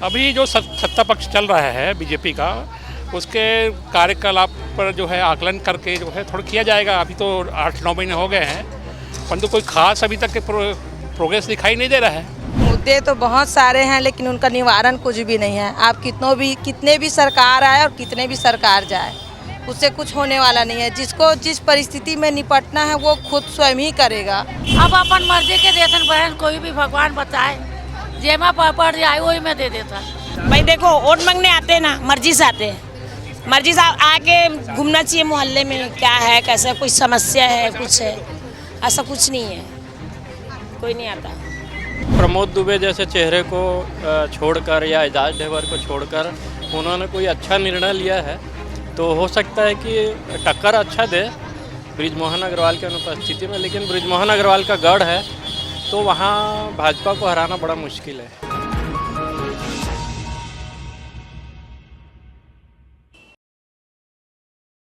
अभी जो सत्ता पक्ष चल रहा है बीजेपी का, उसके कार्यकलाप पर जो है आकलन करके जो है थोड़ा किया जाएगा। अभी तो 8-9 महीने हो गए हैं, परंतु कोई खास अभी तक के प्रोग्रेस दिखाई नहीं दे रहा है। मुद्दे तो बहुत सारे हैं लेकिन उनका निवारण कुछ भी नहीं है। आप कितने भी सरकार आए और कितने भी सरकार जाए, उससे कुछ होने वाला नहीं है। जिसको जिस परिस्थिति में निपटना है वो खुद स्वयं ही करेगा। अब अपन मर्जी के देसन बहन, कोई भी भगवान बताए जेमा पड़ जाए वही में दे देता। भाई देखो, वोट मांगने आते हैं ना, मर्जी से आते हैं। मर्जी से आके घूमना चाहिए मोहल्ले में, क्या है कैसा, कोई समस्या है, कुछ है, ऐसा कुछ नहीं है, कोई नहीं आता। प्रमोद दुबे जैसे चेहरे को छोड़कर या एजाज ढेबर को छोड़कर उन्होंने कोई अच्छा निर्णय लिया है, तो हो सकता है कि टक्कर अच्छा दे बृजमोहन अग्रवाल की अनुपस्थिति में। लेकिन बृजमोहन अग्रवाल का गढ़ है, तो वहाँ भाजपा को हराना बड़ा मुश्किल है।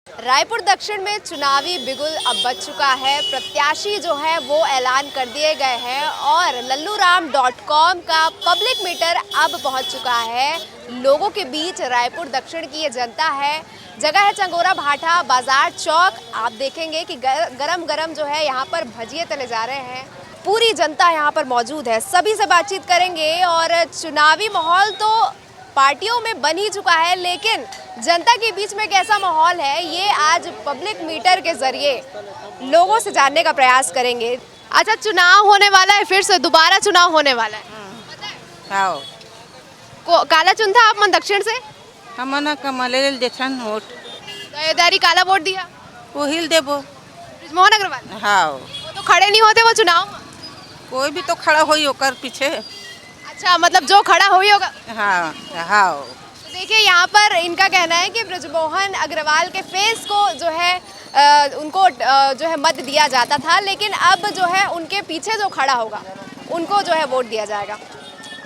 रायपुर दक्षिण में चुनावी बिगुल अब बज चुका है। प्रत्याशी जो है वो ऐलान कर दिए गए हैं और lalluram.com का पब्लिक मीटर अब पहुंच चुका है। लोगों के बीच रायपुर दक्षिण की ये जनता है। जगह है चंगोरा भाठा बाजार चौक। आप देखेंगे कि गरम गरम जो है यहाँ पर भजिए तले जा रहे हैं। पूरी जनता यहाँ पर मौजूद है। सभी से बातचीत करेंगे और चुनावी माहौल तो पार्टियों में बन ही चुका है, लेकिन जनता के बीच में कैसा माहौल है ये आज पब्लिक मीटर के जरिए लोगों से जानने का प्रयास करेंगे। अच्छा, चुनाव होने वाला है, फिर से दोबारा चुनाव होने वाला है, पता है? काला चुनता आप मन दक्षिण से हमना कमले देथन वोट दावेदारी काला वोट दिया, वो हिल देबो बृजमोहन अग्रवाल। हाँ, वो तो खड़े नहीं होते वो चुनाव में। कोई भी तो खड़ा होई होकर पीछे। अच्छा, मतलब जो खड़ा हुई होगा। हाँ हाँ। तो देखिए, यहाँ पर इनका कहना है कि बृजमोहन अग्रवाल के फेस को जो है उनको जो है मत दिया जाता था, लेकिन अब जो है उनके पीछे जो खड़ा होगा उनको जो है वोट दिया जाएगा।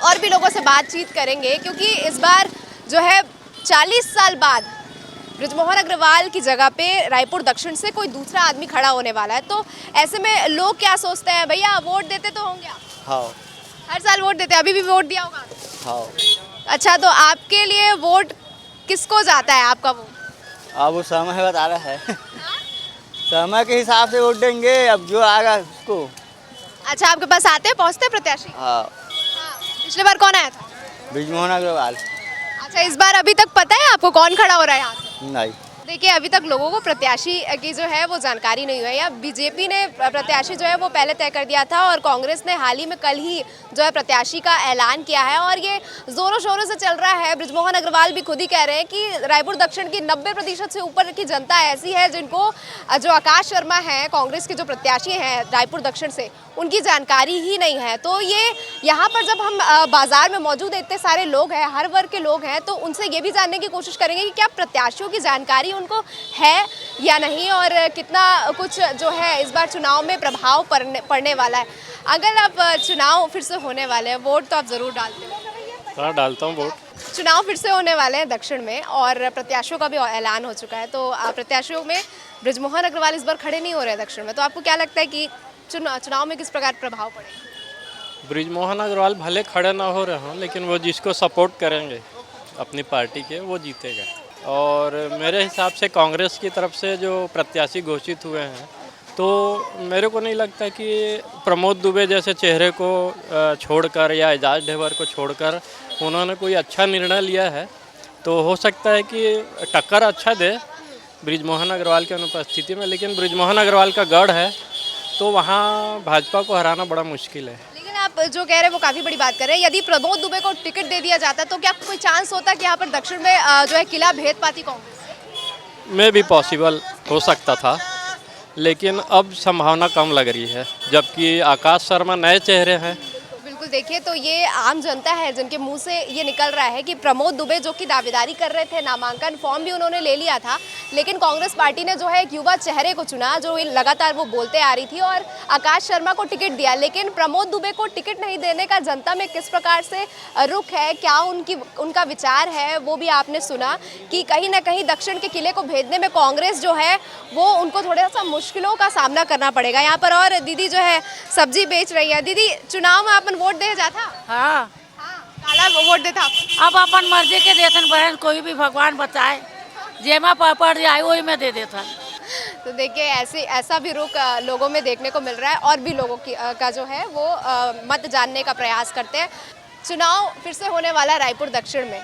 और भी लोगों से बातचीत करेंगे, क्योंकि इस बार जो है 40 साल बाद बृजमोहन अग्रवाल की जगह पे रायपुर दक्षिण से कोई दूसरा आदमी खड़ा होने वाला है। तो ऐसे में लोग क्या सोचते हैं? भैया वोट देते तो होंगे आप? हाँ, हर साल वोट देते हैं, अभी भी वोट दिया होगा? हाँ। अच्छा, तो आपके लिए वोट किसको जाता है, आपका वोट? अब वो समय बता रहा है। समय के हिसाब से वोट देंगे, अब जो आएगा उसको। अच्छा, आपके पास आते हैं, पहुँचते हैं प्रत्याशी? हाँ। पिछले बार कौन आया था? बृजमोहन अग्रवाल। अच्छा, इस बार अभी तक पता है आपको कौन खड़ा हो रहा है यहाँ से? नहीं। देखिए, अभी तक लोगों को प्रत्याशी की जो है वो जानकारी नहीं हुई है। या बीजेपी ने प्रत्याशी जो है वो पहले तय कर दिया था और कांग्रेस ने हाल ही में कल ही जो है प्रत्याशी का ऐलान किया है और ये जोरों शोरों से चल रहा है। बृजमोहन अग्रवाल भी खुद ही कह रहे हैं कि रायपुर दक्षिण की 90% से ऊपर की जनता ऐसी है जिनको जो आकाश शर्मा है, कांग्रेस के जो प्रत्याशी हैं रायपुर दक्षिण से, उनकी जानकारी ही नहीं है। तो ये यहाँ पर जब हम बाजार में मौजूद इतने सारे लोग हैं, हर वर्ग के लोग हैं, तो उनसे ये भी जानने की कोशिश करेंगे कि क्या प्रत्याशियों की जानकारी उनको है या नहीं और कितना कुछ जो है इस बार चुनाव में प्रभाव पड़ने वाला है। अगर आप चुनाव फिर से होने वाले हैं, वोट तो आप ज़रूर डालते हो? हाँ, डालता हूँ वोट। चुनाव फिर से होने वाले हैं दक्षिण में और प्रत्याशियों का भी ऐलान हो चुका है। तो प्रत्याशियों में बृजमोहन अग्रवाल इस बार खड़े नहीं हो रहे हैं दक्षिण में, तो आपको क्या लगता है कि चुनाव में किस प्रकार प्रभाव पड़ेगा? बृजमोहन अग्रवाल भले खड़े ना हो रहे हों, लेकिन वो जिसको सपोर्ट करेंगे अपनी पार्टी के, वो जीतेगा। और मेरे हिसाब से कांग्रेस की तरफ से जो प्रत्याशी घोषित हुए हैं, तो मेरे को नहीं लगता कि प्रमोद दुबे जैसे चेहरे को छोड़कर या एजाज ढेबर को छोड़कर उन्होंने कोई अच्छा निर्णय लिया है, तो हो सकता है कि टक्कर अच्छा दे बृजमोहन अग्रवाल की अनुपस्थिति में। लेकिन बृजमोहन अग्रवाल का गढ़ है, तो वहाँ भाजपा को हराना बड़ा मुश्किल है। लेकिन आप जो कह रहे हैं वो काफ़ी बड़ी बात कर रहे हैं। यदि प्रमोद दुबे को टिकट दे दिया जाता तो क्या कोई चांस होता कि यहाँ पर दक्षिण में जो है किला भेद पाती कांग्रेस में भी पॉसिबल हो सकता था, लेकिन अब संभावना कम लग रही है, जबकि आकाश शर्मा नए चेहरे हैं। बिल्कुल, देखिए, तो ये आम जनता है जिनके मुंह से ये निकल रहा है कि प्रमोद दुबे जो कि दावेदारी कर रहे थे, नामांकन फॉर्म भी उन्होंने ले लिया था, लेकिन कांग्रेस पार्टी ने जो है एक युवा चेहरे को चुना जो लगातार वो बोलते आ रही थी और आकाश शर्मा को टिकट दिया। लेकिन प्रमोद दुबे को टिकट नहीं देने का जनता में किस प्रकार से रुख है, क्या उनका विचार है, वो भी आपने सुना कि कहीं ना कहीं दक्षिण के किले को भेजने में कांग्रेस जो है वो उनको थोड़ा सा मुश्किलों का सामना करना पड़ेगा। यहाँ पर और दीदी जो है सब्जी बेच रही है। दीदी, चुनाव में अपन वोट दे जाता? हाँ, काला वाला वोट देता आप? अब अपन मर्जी के देथन बहन, कोई भी भगवान बचाए, जेमा पड़ जाए वही में दे देथन। तो देखिए ऐसा भी रुख लोगों में देखने को मिल रहा है और भी लोगों का जो है वो मत जानने का प्रयास करते हैं। चुनाव फिर से होने वाला है रायपुर दक्षिण में,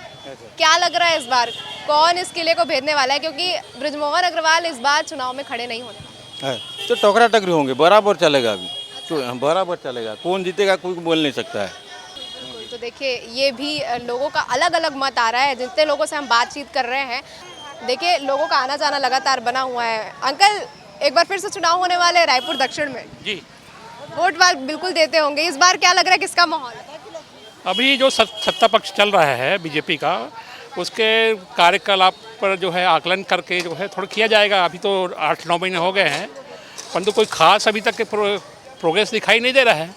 क्या लग रहा है इस बार कौन इस किले को भेदने वाला है? क्योंकि बृजमोहन अग्रवाल इस बार चुनाव में खड़े नहीं होने वाले है तो टकरा टकरी होंगे, बराबर चलेगा अभी तो बराबर चलेगा, कौन जीतेगा कोई बोल नहीं सकता है। तो देखिए ये भी लोगों का अलग अलग मत आ रहा है। जितने लोगों से हम बातचीत कर रहे हैं, देखिए लोगों का आना जाना लगातार बना हुआ है। अंकल, एक बार फिर से चुनाव होने वाले हैं रायपुर दक्षिण में, जी वोट वाल बिल्कुल देते होंगे, इस बार क्या लग रहा है किसका माहौल है? अभी जो सत्ता पक्ष चल रहा है बीजेपी का, उसके कार्यकलाप पर जो है आकलन करके जो है थोड़ा किया जाएगा। अभी तो 8-9 महीने हो गए हैं, परंतु कोई खास अभी तक के प्रोग्रेस दिखाई नहीं दे रहा है।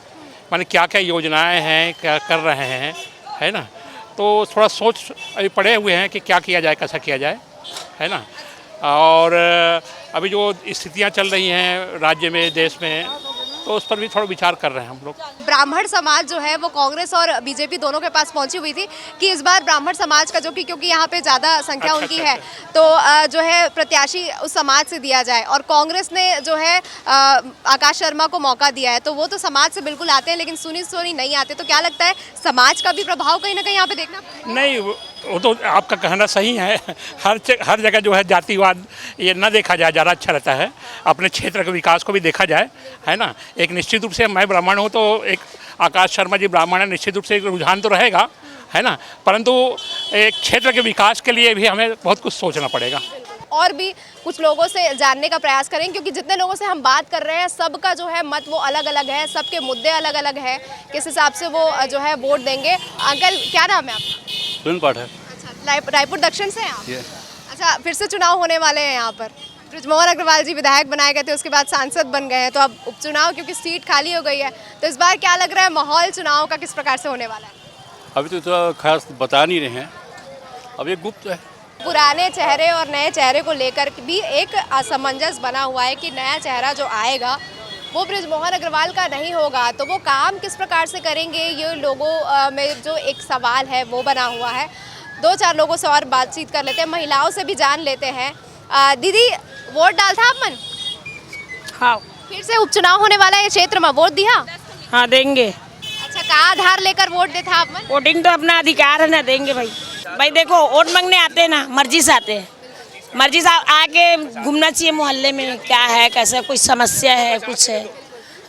माने क्या क्या योजनाएं हैं, क्या कर रहे हैं, है ना। तो थोड़ा सोच अभी पड़े हुए हैं कि क्या किया जाए, कैसा किया जाए, है ना। और अभी जो स्थितियां चल रही हैं राज्य में, देश में, तो उस पर भी थोड़ा विचार कर रहे हैं हम लोग। ब्राह्मण समाज जो है वो कांग्रेस और बीजेपी दोनों के पास पहुंची हुई थी कि इस बार ब्राह्मण समाज का जो कि क्योंकि यहाँ पे ज़्यादा संख्या उनकी है, तो जो है प्रत्याशी उस समाज से दिया जाए। और कांग्रेस ने जो है आकाश शर्मा को मौका दिया है, तो वो तो समाज से बिल्कुल आते हैं, लेकिन सुनी सोनी नहीं आते। तो क्या लगता है समाज का भी प्रभाव कहीं ना कहीं यहाँ पे देखना? नहीं, वो तो आपका कहना सही है। हर जगह जो है जातिवाद ये ना देखा जाए, ज़्यादा अच्छा रहता है। अपने क्षेत्र के विकास को भी देखा जाए, है ना। एक निश्चित रूप से मैं ब्राह्मण हूँ, तो एक आकाश शर्मा जी ब्राह्मण है, निश्चित रूप से एक रुझान तो रहेगा, है ना। परंतु एक क्षेत्र के विकास के लिए भी हमें बहुत कुछ सोचना पड़ेगा। और भी कुछ लोगों से जानने का प्रयास करें, क्योंकि जितने लोगों से हम बात कर रहे हैं सबका जो है मत वो अलग अलग है, सबके मुद्दे अलग अलग है, किस हिसाब से वो जो है वोट देंगे। अंकल, क्या नाम है आपका? अच्छा, रायपुर दक्षिण से हैं आप? अच्छा, फिर से चुनाव होने वाले हैं यहाँ पर। बृजमोहन अग्रवाल जी विधायक बनाए गए थे, उसके बाद सांसद बन गए हैं, तो अब उपचुनाव क्योंकि सीट खाली हो गई है, तो इस बार क्या लग रहा है माहौल चुनाव का किस प्रकार से होने वाला है? अभी तो खास बता नहीं रहे हैं, अब ये गुप्त है। पुराने चेहरे और नए चेहरे को लेकर भी एक असमंजस बना हुआ है कि नया चेहरा जो आएगा वो बृजमोहन अग्रवाल का नहीं होगा, तो वो काम किस प्रकार से करेंगे, ये लोगों में जो एक सवाल है वो बना हुआ है। 2-4 लोगों से और बातचीत कर लेते हैं, महिलाओं से भी जान लेते हैं। दीदी, वोट डालता आप मन? हाँ। फिर से उपचुनाव होने वाला है क्षेत्र में, वोट दिया? हाँ, देंगे। अच्छा, का आधार लेकर वोट देता आप मन? वोटिंग तो अपना अधिकार है ना, देंगे भाई। भाई देखो, वोट मांगने आते हैं ना, मर्जी से आते हैं, मर्जी से आके घूमना चाहिए मोहल्ले में, क्या है कैसा, कोई समस्या है, कुछ है,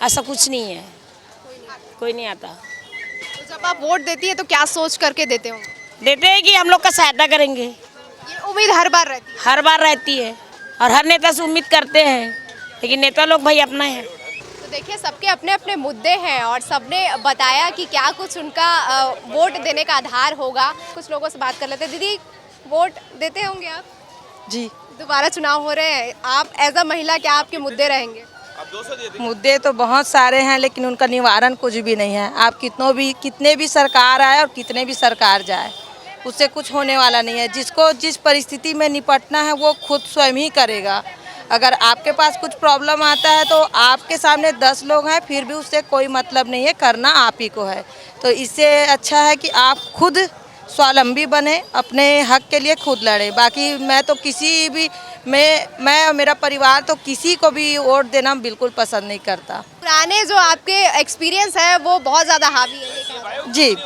ऐसा कुछ नहीं है, कोई नहीं आता। तो जब आप वोट देती है तो क्या सोच करके देते हो? देते हैं कि हम लोग का सहायता करेंगे, ये उम्मीद हर बार रहती है? हर बार रहती है, और हर नेता से उम्मीद करते हैं, लेकिन नेता लोग भाई अपना है। तो देखिए सबके अपने अपने मुद्दे हैं और सबने बताया कि क्या कुछ उनका वोट देने का आधार होगा। कुछ लोगों से बात कर लेते हैं। दीदी, वोट देते होंगे आप? जी। दोबारा चुनाव हो रहे हैं, आप एज अ महिला क्या आपके मुद्दे रहेंगे? मुद्दे तो बहुत सारे हैं, लेकिन उनका निवारण कुछ भी नहीं है। आप कितने भी सरकार आए और कितने भी सरकार जाए, उससे कुछ होने वाला नहीं है। जिसको जिस परिस्थिति में निपटना है वो खुद स्वयं ही करेगा। अगर आपके पास कुछ प्रॉब्लम आता है तो आपके सामने 10 लोग हैं, फिर भी उससे कोई मतलब नहीं है, करना आप ही को है। तो इससे अच्छा है कि आप खुद स्वावलंबी बने, अपने हक के लिए खुद लड़े। बाकी मैं तो किसी भी मैं और मेरा परिवार तो किसी को भी वोट देना बिल्कुल पसंद नहीं करता। पुराने जो आपके एक्सपीरियंस है वो बहुत ज़्यादा हावी है, ये कह रहे हैं। जी,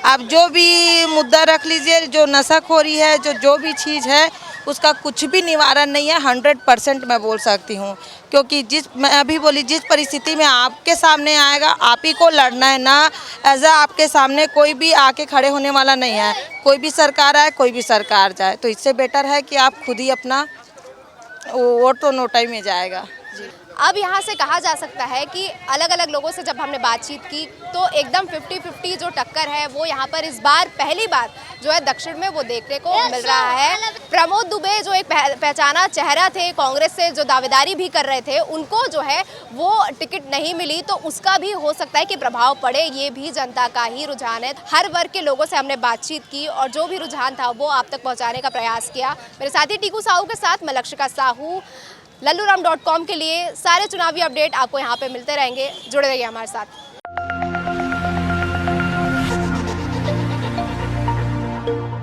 आप जो भी मुद्दा रख लीजिए, जो नशाखोरी है, जो भी चीज़ है, उसका कुछ भी निवारण नहीं है। 100% मैं बोल सकती हूँ, क्योंकि मैं अभी बोली, जिस परिस्थिति में आपके सामने आएगा आप ही को लड़ना है ना। ऐसा आपके सामने कोई भी आके खड़े होने वाला नहीं है। कोई भी सरकार आए, कोई भी सरकार जाए, तो इससे बेटर है कि आप खुद ही अपना वोट तो नोटाई में जाएगा। जी। अब यहाँ से कहा जा सकता है कि अलग अलग लोगों से जब हमने बातचीत की तो एकदम 50-50 जो टक्कर है वो यहाँ पर इस बार पहली बार जो है दक्षिण में वो देखने को मिल रहा है। प्रमोद दुबे जो एक पहचाना चेहरा थे, कांग्रेस से जो दावेदारी भी कर रहे थे, उनको जो है वो टिकट नहीं मिली, तो उसका भी हो सकता है कि प्रभाव पड़े। ये भी जनता का ही रुझान है। हर वर्ग के लोगों से हमने बातचीत की और जो भी रुझान था वो आप तक पहुँचाने का प्रयास किया। मेरे साथी टीकू साहू के साथ मैं लक्षिका साहू, LalluRam.com के लिए सारे चुनावी अपडेट आपको यहाँ पे मिलते रहेंगे। जुड़े रहिए हमारे साथ। है।